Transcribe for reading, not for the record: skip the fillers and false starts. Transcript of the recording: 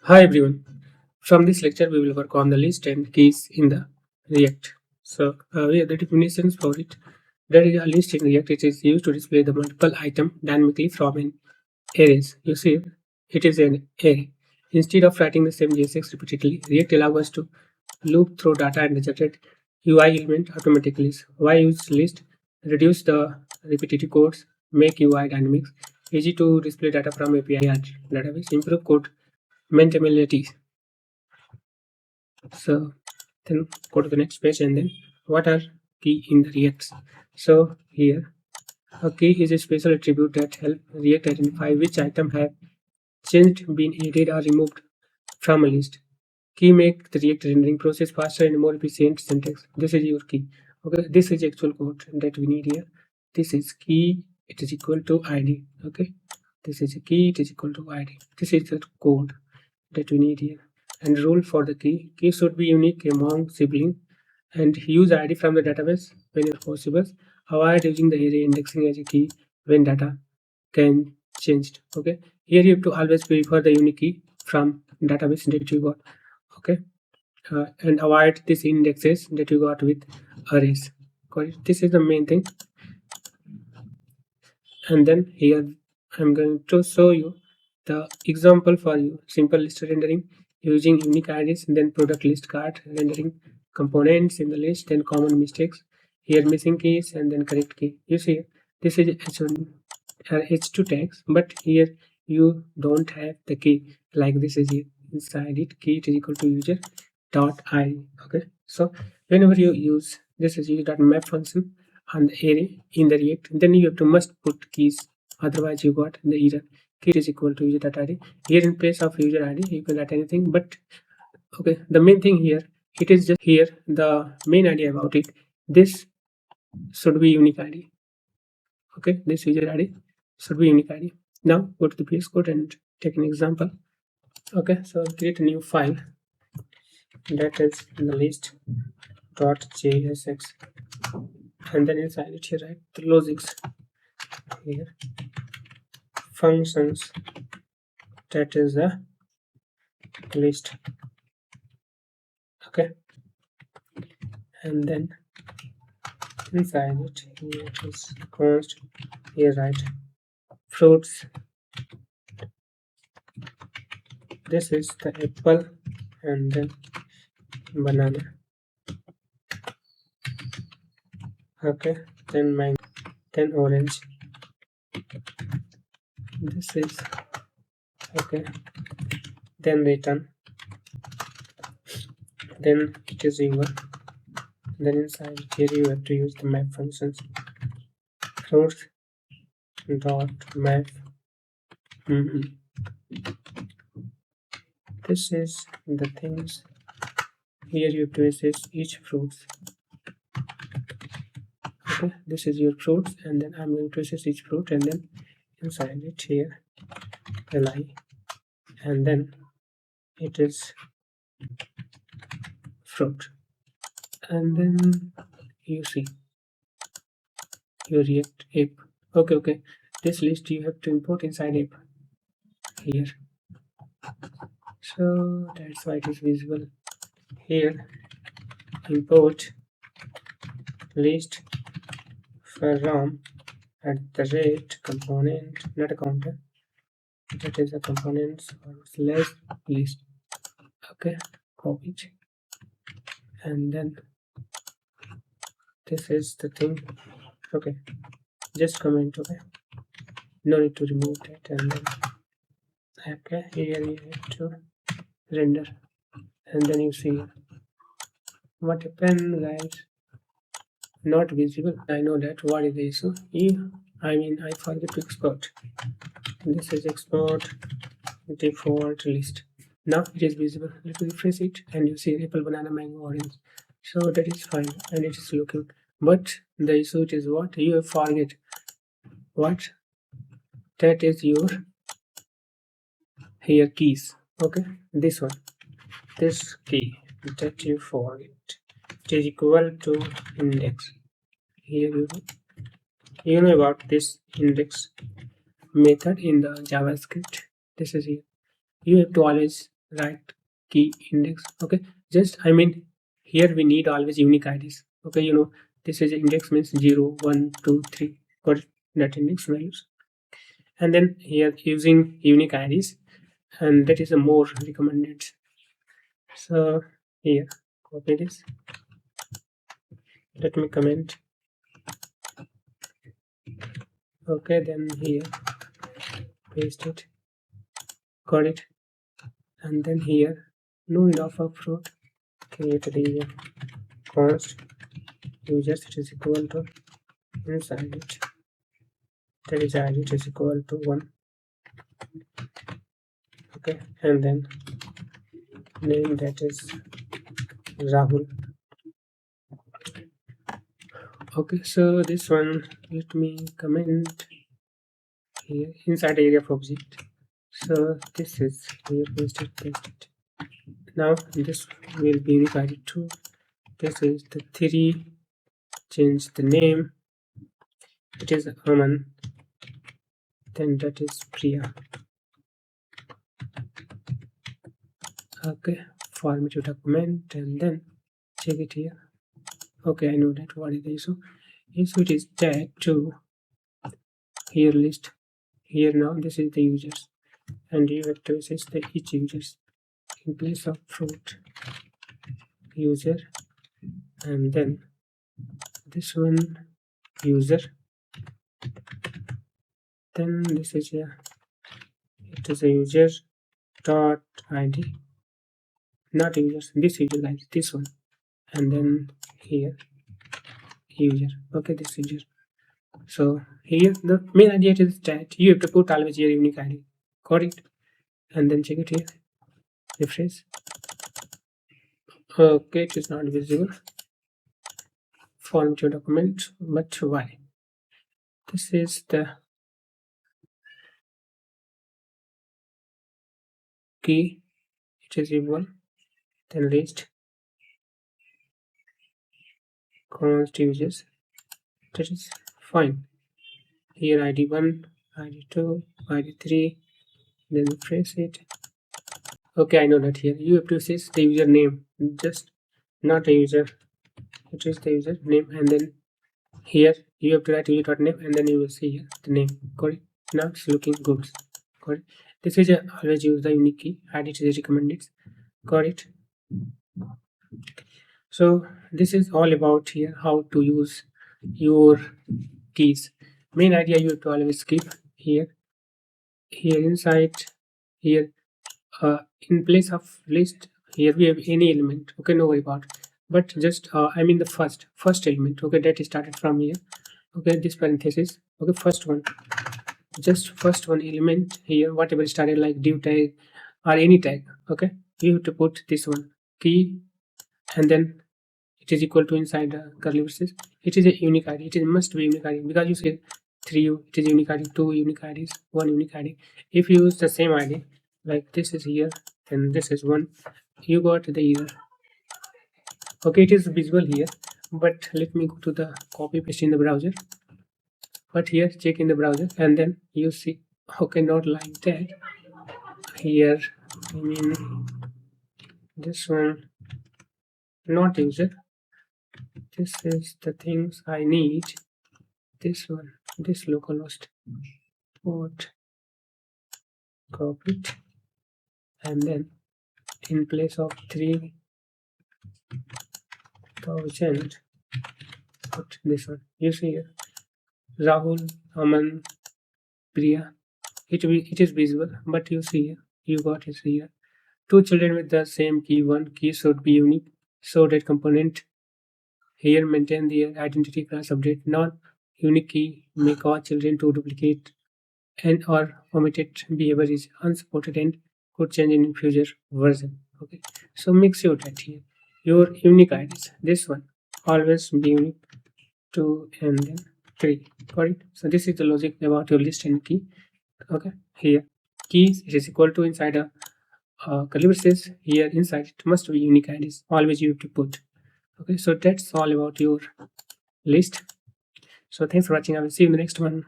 Hi everyone. From this lecture, we will work on the list and keys in the React. We have the definitions for it. There is a list in React. It is used to display the multiple item dynamically from an arrays. You see, it is an array. Instead of writing the same JSX repeatedly, React allows us to loop through data and generate UI element automatically. Why use list? Reduce the repetitive codes, make UI dynamics, easy to display data from API and database, improve code maintainability. So then go to the next page and then what are key in the React? So here a key is a special attribute that help React identify which item have changed, been added or removed from a list. Key make the React rendering process faster and more efficient syntax. This is your key. Okay, this is actual code that we need here. This is key, it is equal to ID. Okay, this is a key, it is equal to ID. This is the code that we need here. And rule for the key should be unique among siblings and use ID from the database whenever possible. Avoid using the array indexing as a key when data can changed. Okay, here you have to always prefer the unique key from database that you got. Okay, and avoid these indexes that you got with arrays. Got it? This is the main thing. And then here I'm going to show you the example for you. Simple list rendering using unique IDs, then product list card rendering components in the list, then common mistakes. Here missing keys and then correct key. You see this is H1 H2 tags, but here you don't have the key like this is here. Inside it key is equal to user dot id. Okay, so whenever you use this is user dot map function on the array in the React, then you have to must put keys, otherwise you got the error. Key is equal to user dot id. Here in place of user id you can write anything, but okay, the main thing here, it is just here the main idea about it. This should be unique id. Okay, this user id should be unique id. Now go to the VS Code and take an example. Okay, so create a new file that is in the list .jsx, and then inside it here write the logics here functions, that is the list. Okay, and then inside it here is const, here write fruits. This is the apple and then banana. Okay, then mango, then orange. This is okay, then return, then it is your, then inside here you have to use the map functions fruits dot map. This is the things here you have to access each fruits. Okay, this is your fruits, and then I'm going to access each fruit, and then inside it here li, and then it is fruit, and then you see your React app. Okay, this list you have to import inside app here, so that's why it is visible here. Import list from at the rate component, not a counter, that is a components or slash list. Okay, copy it, and then this is the thing. Okay, just comment. Okay, no need to remove that, and then okay, here you have to render, and then you see what happened, guys. Not visible. I know that. What is the issue? I forget to export. This is export default list. Now it is visible. Let me refresh it, and you see apple, banana, mango, orange. So that is fine, and it is looking. But the issue is what you have forget. What? That is your here keys. Okay, this one, this key that you forget. It is equal to index. Here you know about this index method in the JavaScript. This is here. You have to always right key index. Okay, just here we need always unique IDs. Okay, this is index means 0 1 2 3 got that index values, and then here using unique IDs, and that is a more recommended. So here copy this, let me comment. Okay, then here paste it, got it, and then here no of fruit, create the const users, it is equal to inside it, that is id, it is equal to 1. Okay, and then name, that is Rahul. Okay, so this one, let me comment here inside area of object. So this is here, paste it. Now this will be unique ID 2. This is the 3. Change the name. It is Aman. Then that is Priya. Okay, format your document and then check it here. Okay, I know that what is the issue. Issue it is tag to here list. Here now this is the users, and you have to access the each users in place of fruit user, and then this one user, then this is it is a user dot id, not users, this user guys, this one, and then here user. Okay, this user. So here the main idea is that you have to put always your unique ID. Got it? And then check it here. Refresh. Okay, it is not visible. Format your document, but why? This is the key. It is equal. Then list const users. That is fine. Here ID 1, ID 2, ID 3. Then refresh it. Okay, I know that here you have to say the user name, just not a user. It is the user name, and then here you have to write user.name, and then you will see here the name. Got it? Now it's looking good. Got it? This is always use the unique key. Add it is recommended. Got it? So this is all about here how to use your keys. Main idea you have to always keep here inside here in place of list. Here we have any element. Okay, no worry about it. But just the first element. Okay, that is started from here. Okay, this parenthesis. Okay, first one, just first one element here, whatever started like div tag or any tag. Okay, you have to put this one key, and then it is equal to inside curly braces. It is a unique ID. It is must be unique ID, because you say 3, it is unique ID, 2 unique IDs, 1 unique ID. If you use the same ID like this is here and this is 1, you got the error. Okay, it is visible here, but let me go to the copy paste in the browser. But here check in the browser, and then you see, okay, not like that. Here this one, not user. This is the things I need. This one, this localhost port, copy it, and then in place of 3000, put this one. You see here, Rahul, Aman, Priya. It is visible, but you see here, you got it here. 2 children with the same key. 1 key should be unique, so that component here maintain the identity class update. Non-unique key may cause children to duplicate and or omitted behavior is unsupported and could change in future version. Okay, so make sure that here your unique IDs, this one always be unique, 2 and then 3. Got it? So this is the logic about your list and key. Okay, here keys, it is equal to inside a curly braces. Here inside it must be unique IDs, always you have to put. Okay, so that's all about your list. So thanks for watching. I will see you in the next one.